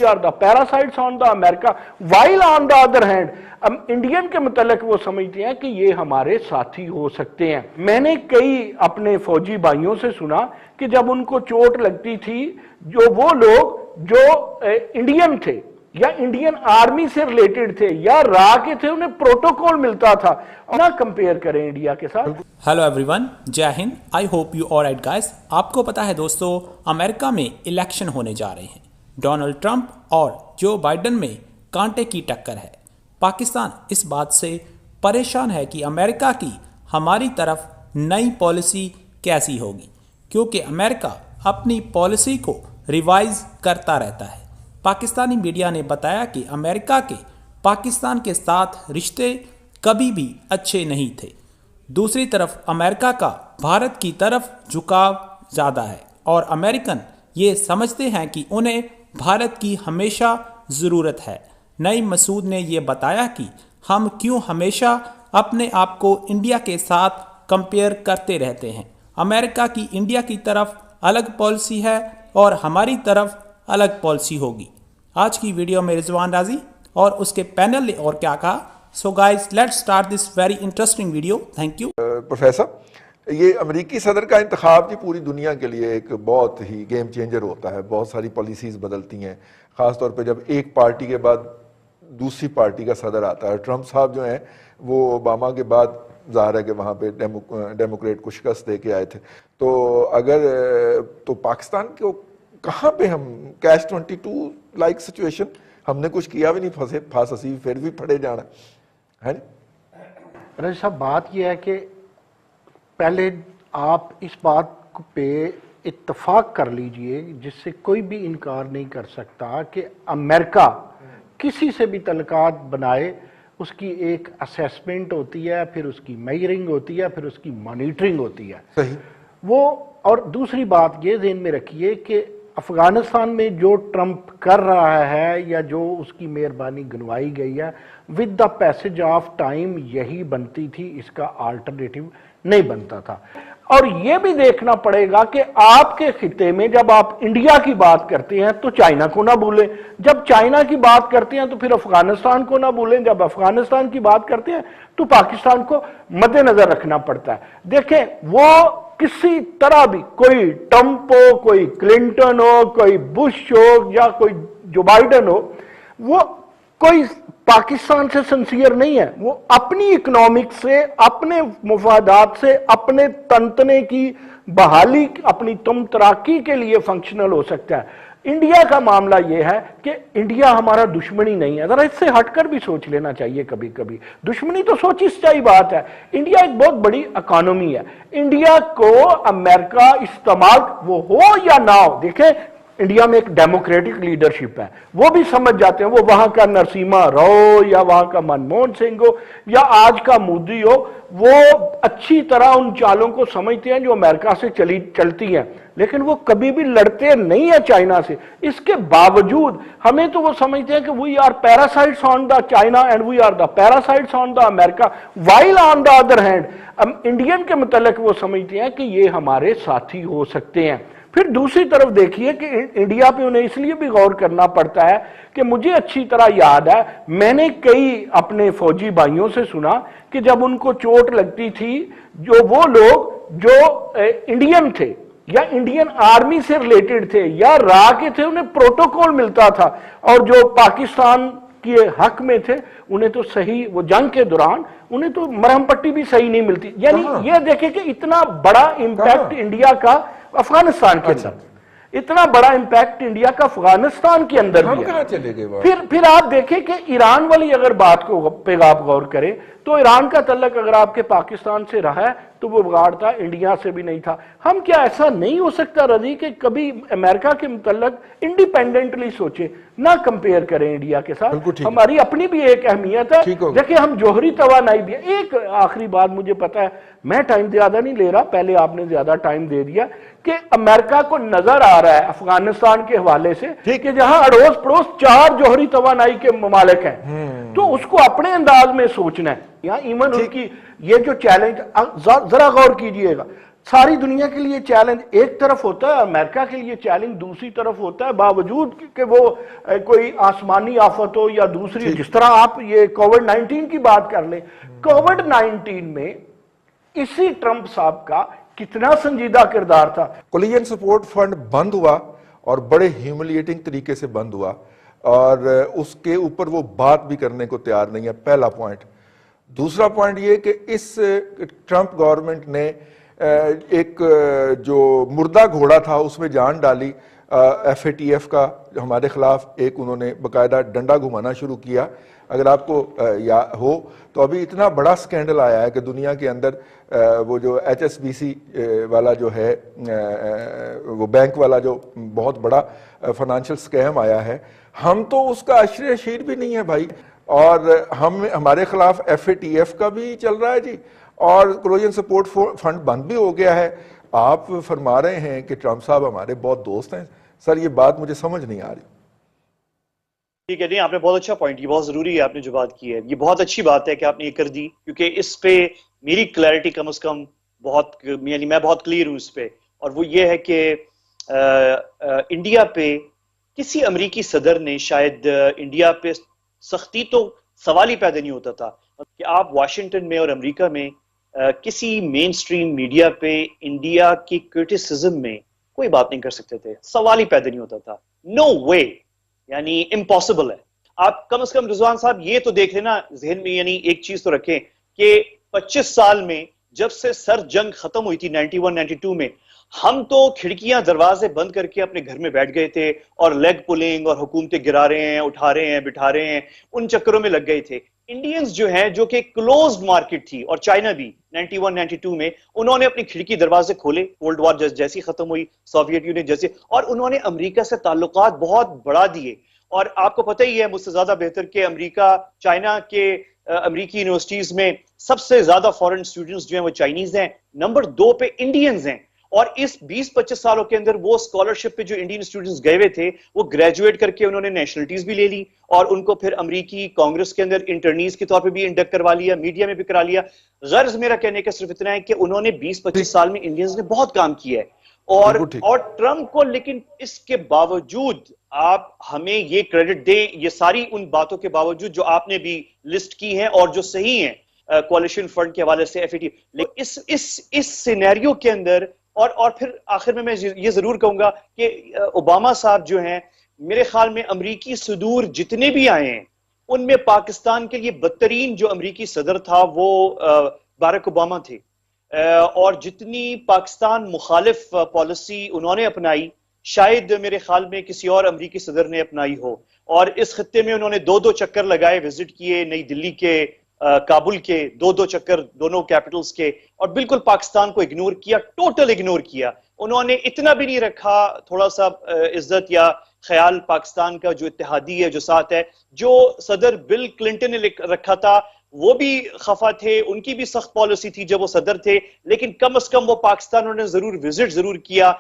are the parasites on the America, while on the other hand Indian के मुतल्लिक वो समझते हैं कि ये हमारे साथी हो सकते हैं। मैंने कई अपने फौजी भाइयों से सुना कि जब उनको चोट लगती थी, जो वो लोग जो इंडियन थे या इंडियन आर्मी से रिलेटेड थे या रा के थे, उन्हें प्रोटोकॉल मिलता था। ना कंपेयर करें इंडिया के साथ। हेलो एवरीवन, जय Hind. I hope you alright guys. आपको पता है दोस्तों, अमेरिका में इलेक्शन होने जा रहे हैं। डोनाल्ड ट्रंप और जो बाइडेन में कांटे की टक्कर है। पाकिस्तान इस बात से परेशान है कि अमेरिका की हमारी तरफ नई पॉलिसी कैसी होगी, क्योंकि अमेरिका अपनी पॉलिसी को रिवाइज करता रहता है। पाकिस्तानी मीडिया ने बताया कि अमेरिका के पाकिस्तान के साथ रिश्ते कभी भी अच्छे नहीं थे। दूसरी तरफ अमेरिका का भारत की तरफ झुकाव ज़्यादा है और अमेरिकन ये समझते हैं कि उन्हें भारत की हमेशा ज़रूरत है। नईम मसूद ने ये बताया कि हम क्यों हमेशा अपने आप को इंडिया के साथ कंपेयर करते रहते हैं। अमेरिका की इंडिया की तरफ अलग पॉलिसी है और हमारी तरफ अलग पॉलिसी होगी। आज की वीडियो में रिजवान राजी और उसके पैनल ने और क्या कहा। So guys, let's start this very interesting video. Thank you. Professor, ये अमेरिकी सदर का इंतखाब जी पूरी दुनिया के लिए एक बहुत ही गेम चेंजर होता है। बहुत सारी पॉलिसीज़ बदलती हैं, ख़ास तौर पे जब एक पार्टी के बाद दूसरी पार्टी का सदर आता है। ट्रंप साहब जो हैं वो ओबामा के बाद ज़ाहिर है कि वहाँ पे डेमोक्रेट को शिकस्त दे के आए थे। तो अगर तो पाकिस्तान को कहाँ पे हम कैश 22 लाइक सिचुएशन, हमने कुछ किया भी नहीं, फांसी फिर भी फड़े जाना है। रजी साहब, बात यह है कि पहले आप इस बात पे इत्तफाक कर लीजिए जिससे कोई भी इनकार नहीं कर सकता कि अमेरिका किसी से भी तल्लुकात बनाए, उसकी एक असेसमेंट होती है, फिर उसकी मेजरिंग होती है, फिर उसकी मॉनिटरिंग होती है। सही वो और दूसरी बात ये ज़हन में रखिए कि अफगानिस्तान में जो ट्रंप कर रहा है या जो उसकी मेहरबानी गिनवाई गई है, with the passage of time यही बनती थी, इसका अल्टरनेटिव नहीं बनता था। और ये भी देखना पड़ेगा कि आपके खिते में जब आप इंडिया की बात करते हैं तो चाइना को ना भूलें, जब चाइना की बात करते हैं तो फिर अफगानिस्तान को ना भूलें, जब अफगानिस्तान की बात करते हैं तो पाकिस्तान को मद्देनजर रखना पड़ता है। देखें, वो किसी तरह भी, कोई ट्रंप हो, कोई क्लिंटन हो, कोई बुश हो या कोई जो बाइडेन हो, वो कोई पाकिस्तान से सिंसियर नहीं है। वो अपनी इकोनॉमिक्स से, अपने मुफादात से, अपने तंतने की बहाली, अपनी तराक्की के लिए फंक्शनल हो सकता है। इंडिया का मामला यह है कि इंडिया हमारा दुश्मनी नहीं है। जरा इससे हटकर भी सोच लेना चाहिए कभी कभी। दुश्मनी तो सोची सच्चाई बात है। इंडिया एक बहुत बड़ी इकोनॉमी है। इंडिया को अमेरिका इस्तेमाल वो हो या ना हो, देखें इंडिया में एक डेमोक्रेटिक लीडरशिप है, वो भी समझ जाते हैं। वो वहां का नरसिम्हा राव या वहां का मनमोहन सिंह हो या आज का मोदी हो, वो अच्छी तरह उन चालों को समझते हैं जो अमेरिका से चलती हैं, लेकिन वो कभी भी लड़ते नहीं है चाइना से। इसके बावजूद हमें तो वो समझते हैं कि we are parasites on the China and we are the parasites on the America, while on the other hand Indian के मुतल्लिक वो समझते हैं कि ये हमारे साथी हो सकते हैं। फिर दूसरी तरफ देखिए कि इंडिया पे उन्हें इसलिए भी गौर करना पड़ता है कि मुझे अच्छी तरह याद है, मैंने कई अपने फौजी भाइयों से सुना कि जब उनको चोट लगती थी, जो वो लोग जो इंडियन थे या इंडियन आर्मी से रिलेटेड थे या रा के थे, उन्हें प्रोटोकॉल मिलता था, और जो पाकिस्तान के हक में थे उन्हें तो सही, वो जंग के दौरान उन्हें तो मरहम पट्टी भी सही नहीं मिलती। यानी ये देखें कि इतना बड़ा इंपैक्ट इंडिया का अफगानिस्तान के अंदर, इतना बड़ा इंपैक्ट इंडिया का अफगानिस्तान के अंदर भी है। चले गए फिर आप देखें कि ईरान वाली अगर बात को पे आप गौर करें तो ईरान का तल्लक अगर आपके पाकिस्तान से रहा है तो वो बिगाड़ था, इंडिया से भी नहीं था। हम क्या ऐसा नहीं हो सकता रजी कि कभी अमेरिका के मुतल्लक इंडिपेंडेंटली सोचे, ना कंपेयर करें इंडिया के साथ। हमारी अपनी भी एक अहमियत है। देखिए, हम जोहरी तवानाई भी। एक आखिरी बात, मुझे पता है मैं टाइम ज्यादा नहीं ले रहा, पहले आपने ज्यादा टाइम दे दिया, कि अमेरिका को नजर आ रहा है अफगानिस्तान के हवाले से कि जहां अड़ोस पड़ोस 4 जोहरी तवानाई के ममालिक हैं, तो उसको अपने अंदाज में सोचना है। यहाँ इवन उनकी ये जो चैलेंज, जरा गौर कीजिएगा, ساری دنیا کے لیے چیلنج ایک طرف ہوتا ہے، امریکہ کے لیے چیلنج دوسری طرف ہوتا ہے، باوجود کہ وہ کوئی آسمانی آفت ہو یا دوسری، جس طرح آپ یہ کووڈ 19 کی بات کر لیں، کووڈ 19 میں اسی ٹرمپ صاحب کا کتنا سنجیدہ کردار تھا. کولیجن سپورٹ فنڈ بند ہوا اور بڑے ہیوملیٹنگ طریقے سے بند ہوا، اور اس کے اوپر وہ بات بھی کرنے کو تیار نہیں ہے، پہلا پوائنٹ. دوسرا پوائنٹ یہ کہ اس ٹرمپ گورنمنٹ نے ایک جو مردہ گھوڑا تھا اس میں جان ڈالی. ایف اے ٹی ایف کا ہمارے خلاف ایک انہوں نے باقاعدہ ڈنڈا گھمانا شروع کیا. اگر آپ کو ہو تو ابھی اتنا بڑا سکینڈل آیا ہے کہ دنیا کے اندر وہ جو ایچ ایس بی سی والا جو ہے وہ بینک والا جو بہت بڑا فائنانشل سکیم آیا ہے، ہم تو اس کا عشر اشیر بھی نہیں ہے بھائی. اور ہمارے خلاف ایف اے ٹی ایف کا بھی چل رہا ہے جی، اور کولیجن سپورٹ فنڈ بند بھی ہو گیا ہے. آپ فرما رہے ہیں کہ ٹرمپ صاحب ہمارے بہت دوست ہیں. سر یہ بات مجھے سمجھ نہیں آ رہی. ٹھیک ہے، نہیں آپ نے بہت اچھا پوائنٹ، یہ بہت ضروری ہے آپ نے جو بات کی ہے، یہ بہت اچھی بات ہے کہ آپ نے یہ کر دی، کیونکہ اس پہ میری کلیئرٹی کم از کم بہت، یعنی میں بہت کلیئر ہوں اس پہ. اور وہ یہ ہے کہ انڈیا پہ کسی امریکی صدر نے شاید انڈیا پہ سختی تو سوال ہی پیدا نہیں ہوتا تھا کہ آپ واشنگٹن میں اور امریکہ میں کسی مین سٹریم میڈیا پہ انڈیا کی کرٹیسزم میں کوئی بات نہیں کر سکتے تھے، سوال ہی پیدا نہیں ہوتا تھا. نو وے، یعنی امپاسبل ہے. آپ کم از کم رضوان صاحب یہ تو دیکھ لینا ذہن میں، یعنی ایک چیز تو رکھیں کہ 25 سال میں جب سے سر جنگ ختم ہوئی تھی 91-92 میں، ہم تو کھڑکیاں دروازے بند کر کے اپنے گھر میں بیٹھ گئے تھے اور لیگ پولنگ اور حکومتیں گرا رہے ہیں، اٹھا رہے ہیں، بٹھا رہے ہیں، ان چکروں میں لگ گئے تھے. انڈینز جو ہیں جو کہ کلوزڈ مارکیٹ تھی، اور چائنا بھی 91-92 میں انہوں نے اپنی کھڑکی دروازے کھولے، کولڈ وار جیسی ختم ہوئی، سوویت یونین جیسے، اور انہوں نے امریکہ سے تعلقات بہت بڑھا دیے. اور آپ کو پتہ ہی ہے مجھ سے زیادہ بہتر کہ امریکہ، چائنا کے امریکی یونیورسٹیز میں سب سے زیادہ فورن اسٹوڈنٹس جو ہیں وہ چائنیز ہیں، نمبر 2 پہ انڈینز ہیں. اور اس 20-25 سالوں کے اندر وہ اسکالرشپ پہ جو انڈین اسٹوڈنٹس گئے ہوئے تھے وہ گریجویٹ کر کے انہوں نے نیشنلٹیز بھی لے لی، اور ان کو پھر امریکی کانگریس کے اندر انٹرنیز کے طور پہ بھی انڈکٹ کروا لیا، میڈیا میں بھی کرا لیا. غرض میرا کہنے کا صرف اتنا ہے کہ انہوں نے 20-25 سال میں انڈینز نے بہت کام کیا ہے. اور ٹرمپ کو، لیکن اس کے باوجود آپ ہمیں یہ کریڈٹ دیں، یہ ساری ان باتوں کے باوجود جو آپ نے بھی لسٹ کی ہیں اور جو صحیح ہیں کوalition فنڈ کے حوالے سے، ایف اے ٹی، لیکن اس سینیریو کے اندر، اور پھر آخر میں یہ ضرور کہوں گا کہ اوباما صاحب جو ہیں، میرے خیال میں امریکی صدور جتنے بھی آئے ہیں ان میں پاکستان کے لیے بدترین جو امریکی صدر تھا وہ باراک اوباما تھے. اور جتنی پاکستان مخالف پالیسی انہوں نے اپنائی شاید میرے خیال میں کسی اور امریکی صدر نے اپنائی ہو. اور اس خطے میں انہوں نے 2 چکر لگائے، وزٹ کیے نئی دلی کے، کابل کے، 2 چکر دونوں کیپٹلز کے، اور بالکل پاکستان کو اگنور کیا، ٹوٹل اگنور کیا. انہوں نے اتنا بھی نہیں رکھا تھوڑا سا عزت یا خیال پاکستان کا جو اتحادی ہے، جو ساتھ ہے. جو صدر بل کلنٹن نے رکھا تھا وہ بھی خفا تھے، ان کی بھی سخت پالیسی تھی جب وہ صدر تھے، لیکن کم از کم وہ پاکستان انہوں نے ضرور وزٹ ضرور کیا.